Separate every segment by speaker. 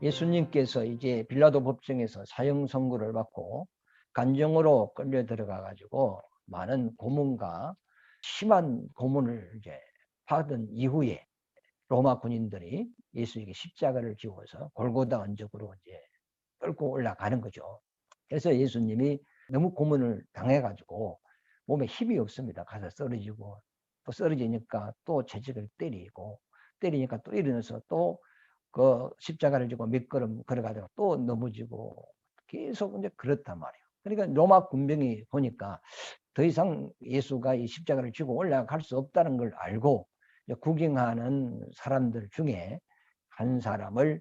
Speaker 1: 예수님께서 이제 빌라도 법정에서 사형 선고를 받고 간정으로 끌려 들어가 가지고 많은 고문과 심한 고문을 이제 받은 이후에 로마 군인들이 예수에게 십자가를 지워서 골고다 언적으로 이제 끌고 올라가는 거죠. 그래서 예수님이 너무 고문을 당해 가지고 몸에 힘이 없습니다. 가서 쓰러지고 또 쓰러지니까 또 채찍을 때리니까 또 일어나서 또 그 십자가를 지고 몇 걸음 걸어가다가 또 넘어지고 계속 이제 그렇단 말이에요. 그러니까 로마 군병이 보니까 더 이상 예수가 이 십자가를 지고 올라갈 수 없다는 걸 알고 구경하는 사람들 중에 한 사람을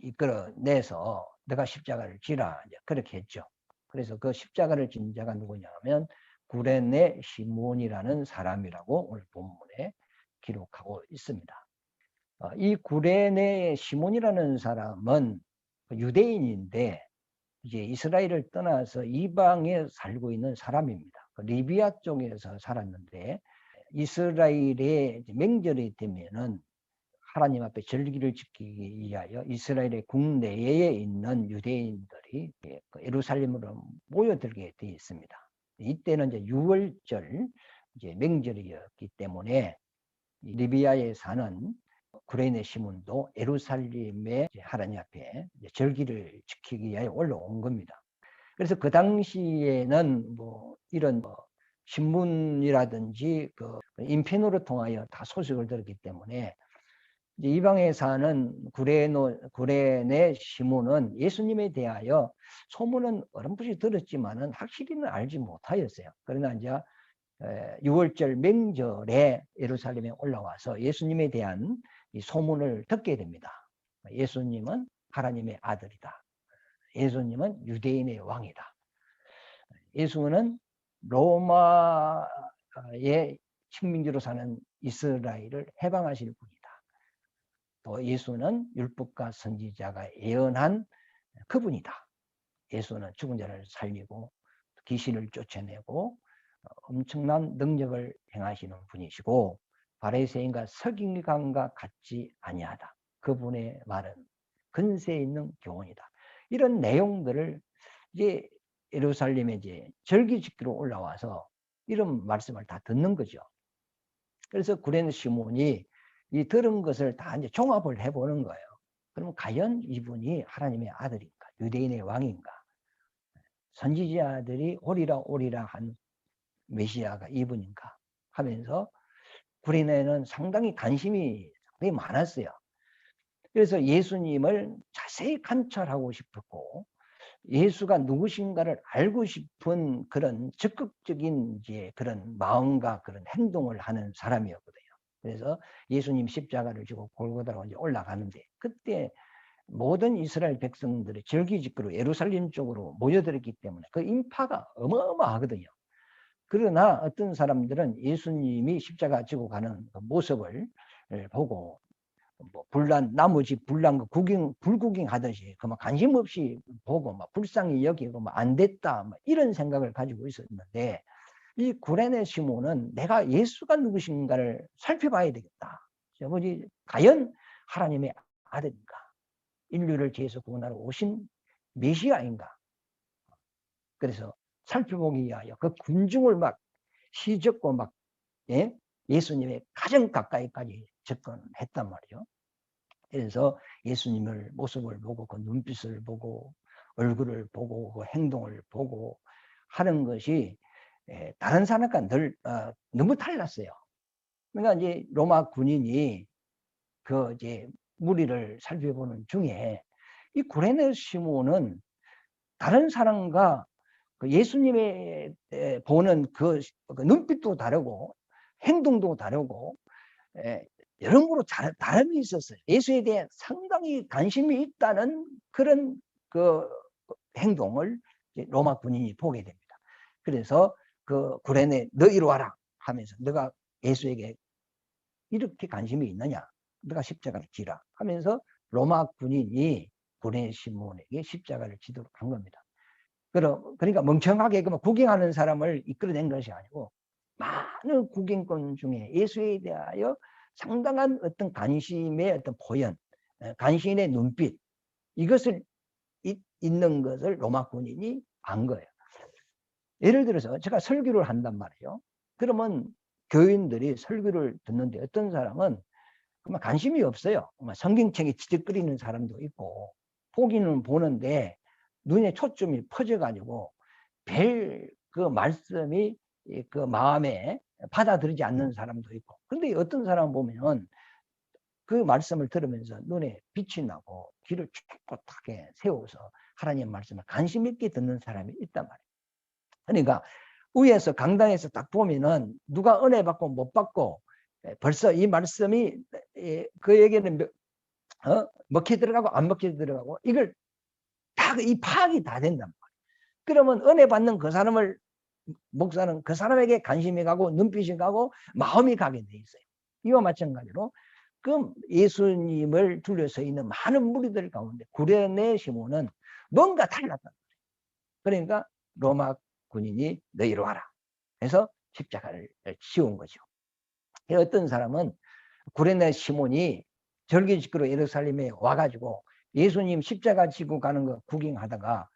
Speaker 1: 이끌어내서 내가 십자가를 지라 그렇게 했죠. 그래서 그 십자가를 진 자가 누구냐면 구레네 시몬이라는 사람이라고 오늘 본문에 기록하고 있습니다. 이 구레네 시몬이라는 사람은 유대인인데 이제 이스라엘을 떠나서 이방에 살고 있는 사람입니다. 리비아 쪽에서 살았는데 이스라엘의 명절이 되면은 하나님 앞에 절기를 지키기 위하여 이스라엘의 국내에 있는 유대인들이 예루살렘으로 모여들게 되어 있습니다. 이때는 이제 6월절 이제 명절이었기 때문에 리비아에 사는 구레네 시몬도 예루살렘의 하나님 앞에 절기를 지키기 위하여 올라온 겁니다. 그래서 그 당시에는 뭐 이런 신문이라든지 그 인편으로 통하여 다 소식을 들었기 때문에 이제 이방에 사는 구레네 시몬은 예수님에 대하여 소문은 어렴풋이 들었지만은 확실히는 알지 못하였어요. 그러나 이제 6월절 명절에 예루살렘에 올라와서 예수님에 대한 이 소문을 듣게 됩니다. 예수님은 하나님의 아들이다. 예수님은 유대인의 왕이다. 예수는 로마의 식민지로 사는 이스라엘을 해방하실 분이다. 또 예수는 율법과 선지자가 예언한 그분이다. 예수는 죽은 자를 살리고 귀신을 쫓아내고 엄청난 능력을 행하시는 분이시고 바리새인과 서기관과 같지 아니하다. 그분의 말은 근세 있는 교훈이다. 이런 내용들을 이제 예루살렘에 이제 절기 지키러 올라와서 이런 말씀을 다 듣는 거죠. 그래서 구레네 시몬이 이 들은 것을 다 이제 종합을 해보는 거예요. 그럼 과연 이분이 하나님의 아들인가, 유대인의 왕인가, 선지자들이 오리라 한 메시아가 이분인가 하면서 구레네는 상당히 관심이 상당히 많았어요. 그래서 예수님을 자세히 관찰하고 싶었고 예수가 누구신가를 알고 싶은 그런 적극적인 이제 그런 마음과 그런 행동을 하는 사람이었거든요. 그래서 예수님 십자가를 지고 골고다로 이제 올라가는데 그때 모든 이스라엘 백성들이 절기지키러 예루살렘 쪽으로 모여들었기 때문에 그 인파가 어마어마하거든요. 그러나 어떤 사람들은 예수님이 십자가 지고 가는 그 모습을 보고 뭐 나머지 불난 거 불구경 하듯이 그만 관심 없이 보고 막 불쌍히 여기고 막 안 됐다 막 이런 생각을 가지고 있었는데 이 구레네 시몬은 내가 예수가 누구신가를 살펴봐야 되겠다. 뭐지 과연 하나님의 아들인가? 인류를 죄에서 구원하러 오신 메시아인가? 그래서 살펴보기 위하여 그 군중을 막 시적고 막 예수님의 가장 가까이까지 접근했단 말이에요. 그래서 예수님을 모습을 보고 그 눈빛을 보고 얼굴을 보고 그 행동을 보고 하는 것이 다른 사람과 너무 달랐어요. 그러니까 이제 로마 군인이 그 이제 무리를 살펴보는 중에 이 구레네 시몬은 다른 사람과 그 예수님의 보는 그 눈빛도 다르고 행동도 다르고 여러모로 다름이 있었어요. 예수에 대해 상당히 관심이 있다는 그런 그 행동을 로마 군인이 보게 됩니다. 그래서 그 구레네 너 이리 와라 하면서 너가 예수에게 이렇게 관심이 있느냐? 너가 십자가를 지라 하면서 로마 군인이 구레네 시몬에게 십자가를 지도록 한 겁니다. 그러니까 멍청하게 구경하는 사람을 이끌어낸 것이 아니고 많은 구경꾼 중에 예수에 대하여 상당한 어떤 관심의 어떤 표현, 관심의 눈빛 이것을 있는 것을 로마 군인이 안 거예요. 예를 들어서 제가 설교를 한단 말이에요. 그러면 교인들이 설교를 듣는데 어떤 사람은 정말 관심이 없어요. 성경책에 지적거리는 사람도 있고 보기는 보는데 눈에 초점이 퍼져가지고 별 그 말씀이 그 마음에 받아들이지 않는 사람도 있고, 근데 어떤 사람 보면 그 말씀을 들으면서 눈에 빛이 나고 귀를 촉촉하게 세워서 하나님 말씀을 관심 있게 듣는 사람이 있단 말이에요. 그러니까 위에서 강당에서 딱 보면은 누가 은혜 받고 못 받고 벌써 이 말씀이 그에게는 먹혀 들어가고 안 먹혀 들어가고 이걸 다 이 파악이 다 된단 말이에요. 그러면 은혜 받는 그 사람을 목사는 그 사람에게 관심이 가고 눈빛이 가고 마음이 가게 돼 있어요. 이와 마찬가지로 그 예수님을 둘러서 있는 많은 무리들 가운데 구레네 시몬은 뭔가 달랐단 말이에요. 그러니까 로마 군인이 너희로 와라 해서 십자가를 씌운 거죠. 어떤 사람은 구레네 시몬이 절기 지키러 예루살렘에 와가지고 예수님 십자가 지고 가는 거 구경하다가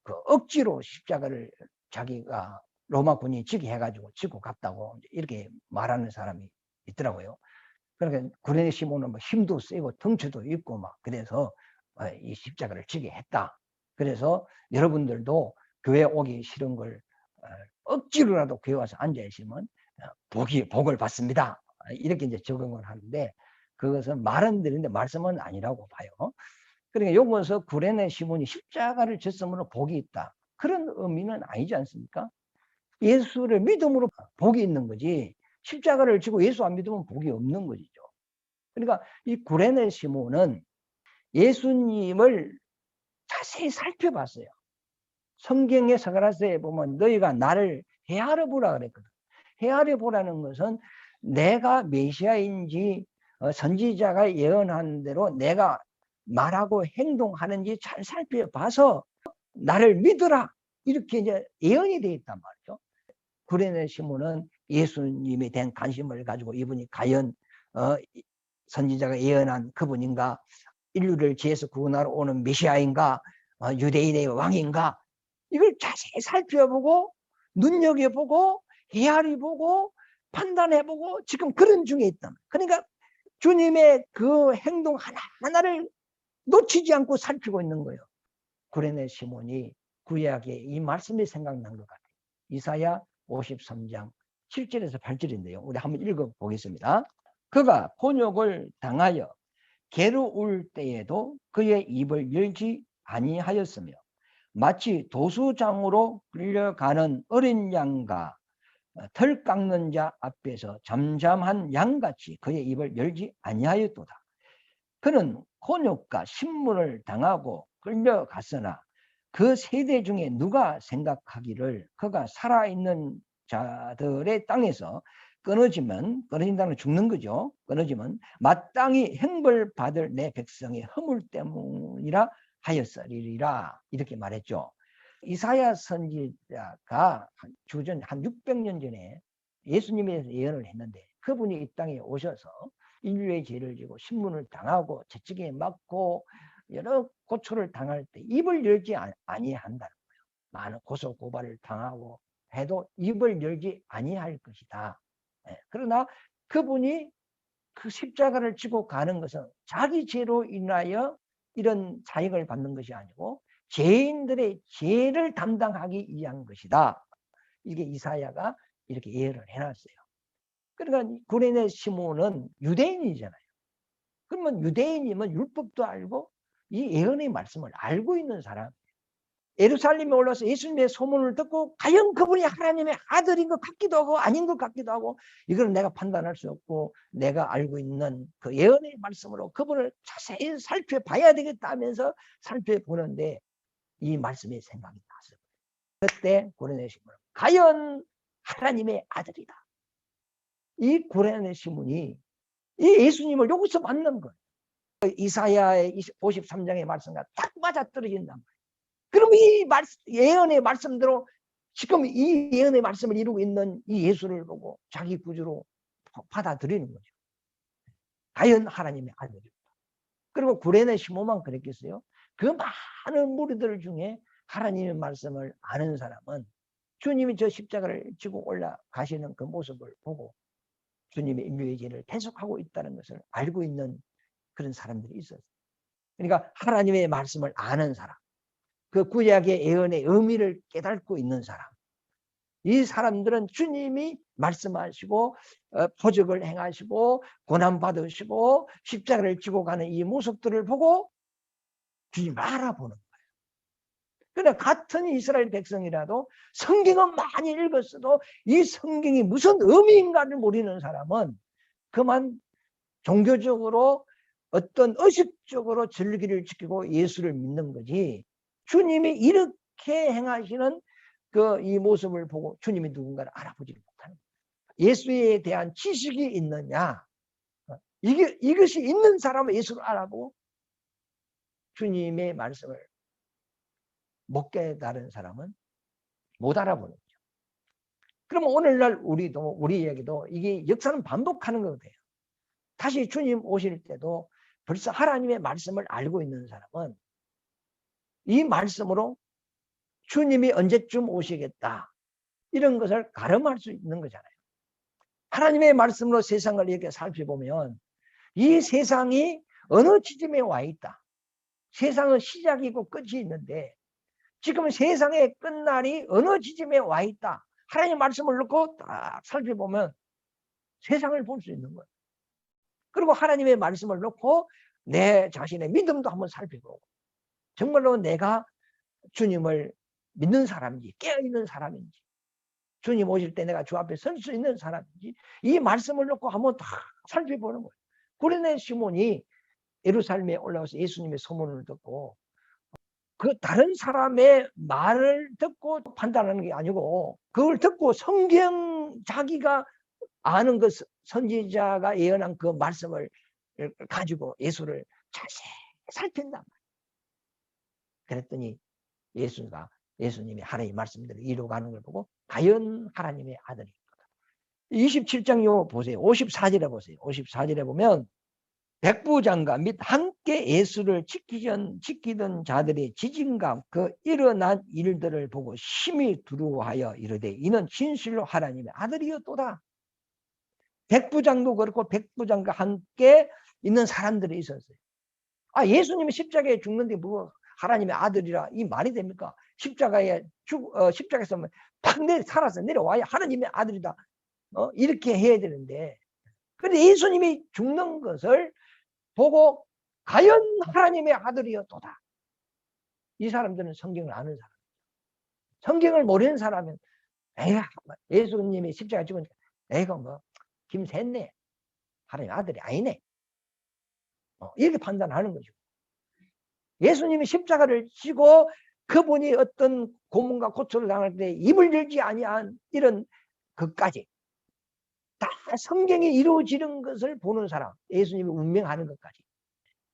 Speaker 1: 그 억지로 십자가를 자기가 로마 군이 지게 해가지고 지고 갔다고 이렇게 말하는 사람이 있더라고요. 그러니까 구레네 시몬은 뭐 힘도 세고 덩치도 있고 막 그래서 이 십자가를 지게 했다. 그래서 여러분들도 교회 오기 싫은 걸 억지로라도 교회 와서 앉아 있으면 복을 받습니다. 이렇게 이제 적응을 하는데 그것은 말은 드리는데 말씀은 아니라고 봐요. 그러니까 요거서 구레네 시몬이 십자가를 졌으므로 복이 있다. 그런 의미는 아니지 않습니까? 예수를 믿음으로 복이 있는 거지 십자가를 지고 예수 안 믿으면 복이 없는 것이죠. 그러니까 이 구레네 시몬은 예수님을 자세히 살펴봤어요. 성경의 서가라스에 보면 너희가 나를 헤아려 보라 그랬거든. 헤아려 보라는 것은 내가 메시아인지 선지자가 예언한 대로 내가 말하고 행동하는지 잘 살펴봐서 나를 믿으라. 이렇게 이제 예언이 되어 있단 말이죠. 구레네 시몬은 예수님에 대한 관심을 가지고 이분이 과연 선지자가 예언한 그분인가, 인류를 지혜서 구원하러 오는 메시아인가, 유대인의 왕인가, 이걸 자세히 살펴보고 눈여겨보고 헤아려보고 판단해보고 지금 그런 중에 있다. 그러니까 주님의 그 행동 하나하나를 놓치지 않고 살피고 있는 거예요. 구레네 시몬이 구약에 이 말씀이 생각난 것 같아요. 이사야 53장 7절에서 8절인데요. 우리 한번 읽어보겠습니다. 그가 곤욕을 당하여 괴로울 때에도 그의 입을 열지 아니하였으며 마치 도수장으로 끌려가는 어린 양과 털 깎는 자 앞에서 잠잠한 양같이 그의 입을 열지 아니하였도다. 그는 곤욕과 신문을 당하고 끌려갔으나 그 세대 중에 누가 생각하기를 그가 살아있는 자들의 땅에서 끊어진다는 죽는 거죠. 끊어지면 마땅히 형벌받을 내 백성의 허물 때문이라 하였으리라. 이렇게 말했죠. 이사야 선지자가 주전 한 600년 전에 예수님에 대해서 예언을 했는데 그분이 이 땅에 오셔서 인류의 죄를 지고 신문을 당하고 채찍에 맞고 여러 고초를 당할 때 입을 열지 아니한다는 거예요. 많은 고소 고발을 당하고 해도 입을 열지 아니할 것이다. 그러나 그분이 그 십자가를 지고 가는 것은 자기 죄로 인하여 이런 자익을 받는 것이 아니고 죄인들의 죄를 담당하기 위한 것이다. 이게 이사야가 이렇게 예언을 해놨어요. 그러니까 구레네 시몬은 유대인이잖아요. 그러면 유대인이면 율법도 알고 이 예언의 말씀을 알고 있는 사람. 예루살렘에 올라서 예수님의 소문을 듣고 과연 그분이 하나님의 아들인 것 같기도 하고 아닌 것 같기도 하고 이걸 내가 판단할 수 없고 내가 알고 있는 그 예언의 말씀으로 그분을 자세히 살펴봐야 되겠다 하면서 살펴보는데 이 말씀이 생각이 났어요. 그때 구레네 시몬은 과연 하나님의 아들이다. 이 구레네 시몬이 이 예수님을 여기서 만난 거예요. 이사야의 53장의 말씀과 딱 맞아떨어진단 말이에요. 그럼 이 예언의 말씀대로 지금 이 예언의 말씀을 이루고 있는 이 예수를 보고 자기 구주로 받아들이는 거죠. 과연 하나님의 아들이다. 그리고 구레네 시몬만 그랬겠어요? 그 많은 무리들 중에 하나님의 말씀을 아는 사람은 주님이 저 십자가를 지고 올라가시는 그 모습을 보고 주님의 인류의 죄를 대속하고 있다는 것을 알고 있는 그런 사람들이 있었어요. 그러니까 하나님의 말씀을 아는 사람, 그 구약의 예언의 의미를 깨닫고 있는 사람, 이 사람들은 주님이 말씀하시고 표적을 행하시고 고난받으시고 십자가를 지고 가는 이 모습들을 보고 주님을 알아보는 거예요. 그러나 같은 이스라엘 백성이라도 성경은 많이 읽었어도 이 성경이 무슨 의미인가를 모르는 사람은 그만 종교적으로 어떤 의식적으로 진리를 지키고 예수를 믿는 거지, 주님이 이렇게 행하시는 그 이 모습을 보고 주님이 누군가를 알아보지 못하는 거예요. 예수에 대한 지식이 있느냐, 이것이 있는 사람은 예수를 알아보고 주님의 말씀을 못 깨달은 사람은 못 알아보는 거죠. 그러면 오늘날 우리 이야기도 이게 역사는 반복하는 거거든요. 다시 주님 오실 때도 벌써 하나님의 말씀을 알고 있는 사람은 이 말씀으로 주님이 언제쯤 오시겠다 이런 것을 가늠할 수 있는 거잖아요. 하나님의 말씀으로 세상을 이렇게 살펴보면 이 세상이 어느 지점에 와 있다. 세상은 시작이 있고 끝이 있는데 지금 세상의 끝날이 어느 지점에 와 있다. 하나님의 말씀을 놓고 딱 살펴보면 세상을 볼 수 있는 거예요. 그리고 하나님의 말씀을 놓고 내 자신의 믿음도 한번 살펴보고 정말로 내가 주님을 믿는 사람인지 깨어있는 사람인지 주님 오실 때 내가 주 앞에 설 수 있는 사람인지 이 말씀을 놓고 한번 다 살펴보는 거예요. 구레네 시몬이 예루살렘에 올라와서 예수님의 소문을 듣고 그 다른 사람의 말을 듣고 판단하는 게 아니고 그걸 듣고 성경 자기가 아는 그 선지자가 예언한 그 말씀을 가지고 예수를 자세히 살핀단 말이에요. 그랬더니 예수님이 하나님의 말씀대로 이루어가는 걸 보고 과연 하나님의 아들이 27장 요 보세요. 54절에 보세요. 54절에 보면 백부장과 및 함께 예수를 지키던 자들의 지진감 그 일어난 일들을 보고 심히 두려워하여 이르되 이는 진실로 하나님의 아들이었도다. 백부장도 그렇고 백부장과 함께 있는 사람들이 있었어요. 예수님이 십자가에 죽는데 뭐 하나님의 아들이라 이 말이 됩니까? 십자가에서 팍 살아서 내려와야 하나님의 아들이다. 이렇게 해야 되는데 근데 예수님이 죽는 것을 보고 과연 하나님의 아들이었도다. 이 사람들은 성경을 아는 사람. 성경을 모르는 사람은 예수님이 십자가 죽으니까 애가 뭐 김샜네. 하나님의 아들이 아니네. 이렇게 판단하는 거죠. 예수님이 십자가를 지고 그분이 어떤 고문과 고초를 당할 때 입을 열지 아니한 이런 것까지 다 성경이 이루어지는 것을 보는 사람, 예수님이 운명하는 것까지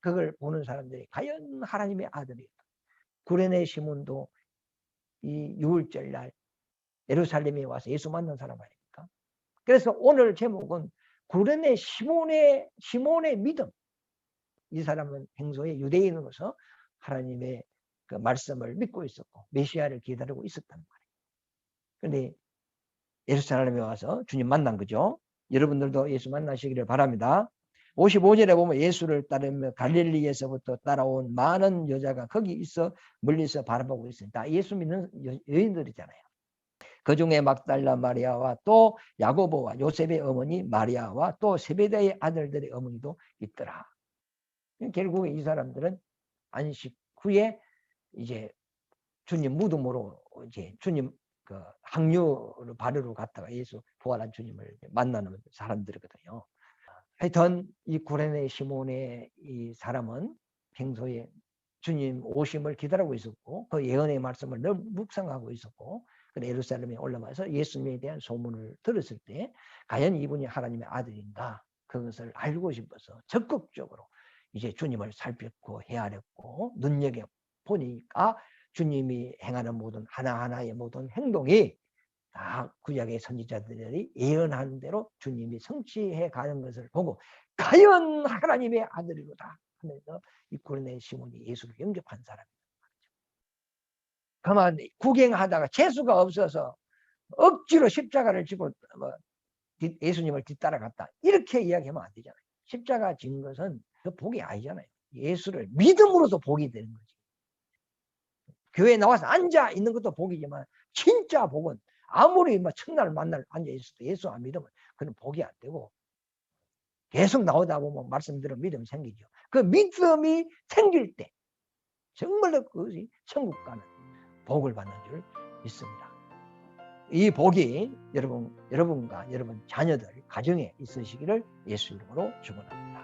Speaker 1: 그걸 보는 사람들이 과연 하나님의 아들이었다. 구레네 시몬도 이 6월절 날 예루살렘에 와서 예수 만난 사람 아닙니까? 그래서 오늘 제목은 구레네 시몬의 믿음. 이 사람은 평소에 유대인으로서 하나님의 그 말씀을 믿고 있었고 메시아를 기다리고 있었단 말이에요. 그런데 예루살렘에 와서 주님 만난 거죠. 여러분들도 예수 만나시기를 바랍니다. 55절에 보면 예수를 따르며 갈릴리에서부터 따라온 많은 여자가 거기 있어 멀리서 바라보고 있습니다. 예수 믿는 여인들이잖아요. 그 중에 막달라 마리아와 또 야고보와 요셉의 어머니 마리아와 또 세베대의 아들들의 어머니도 있더라. 결국 이 사람들은 안식 후에 이제 주님 무덤으로 이제 주님 그 항유를 바르러 갔다가 예수 부활한 주님을 만나는 사람들이거든요. 하여튼 이 구레네 시몬의 이 사람은 평소에 주님 오심을 기다리고 있었고 그 예언의 말씀을 늘 묵상하고 있었고 예루살렘에 올라와서 예수님에 대한 소문을 들었을 때 과연 이분이 하나님의 아들인가 그것을 알고 싶어서 적극적으로 이제 주님을 살폈고 헤아렸고 눈여겨보니까 주님이 행하는 모든 하나하나의 모든 행동이 다 구약의 선지자들이 예언한 대로 주님이 성취해 가는 것을 보고 과연 하나님의 아들이로다. 하면서 이 구레네 시몬이 예수를 영접한 사람이다. 그만 구경하다가 재수가 없어서 억지로 십자가를 지고 예수님을 뒤따라갔다. 이렇게 이야기하면 안 되잖아요. 십자가 진 것은 그 복이 아니잖아요. 예수를 믿음으로도 복이 되는 거지. 교회에 나와서 앉아 있는 것도 복이지만 진짜 복은 아무리 첫날 만날 앉아 있어도 예수 안 믿으면 그건 복이 안 되고 계속 나오다 보면 말씀대로 믿음이 생기죠. 그 믿음이 생길 때 정말로 그것이 천국 가는 복을 받는 줄 믿습니다. 이 복이 여러분과 여러분 자녀들 가정에 있으시기를 예수 이름으로 축원합니다.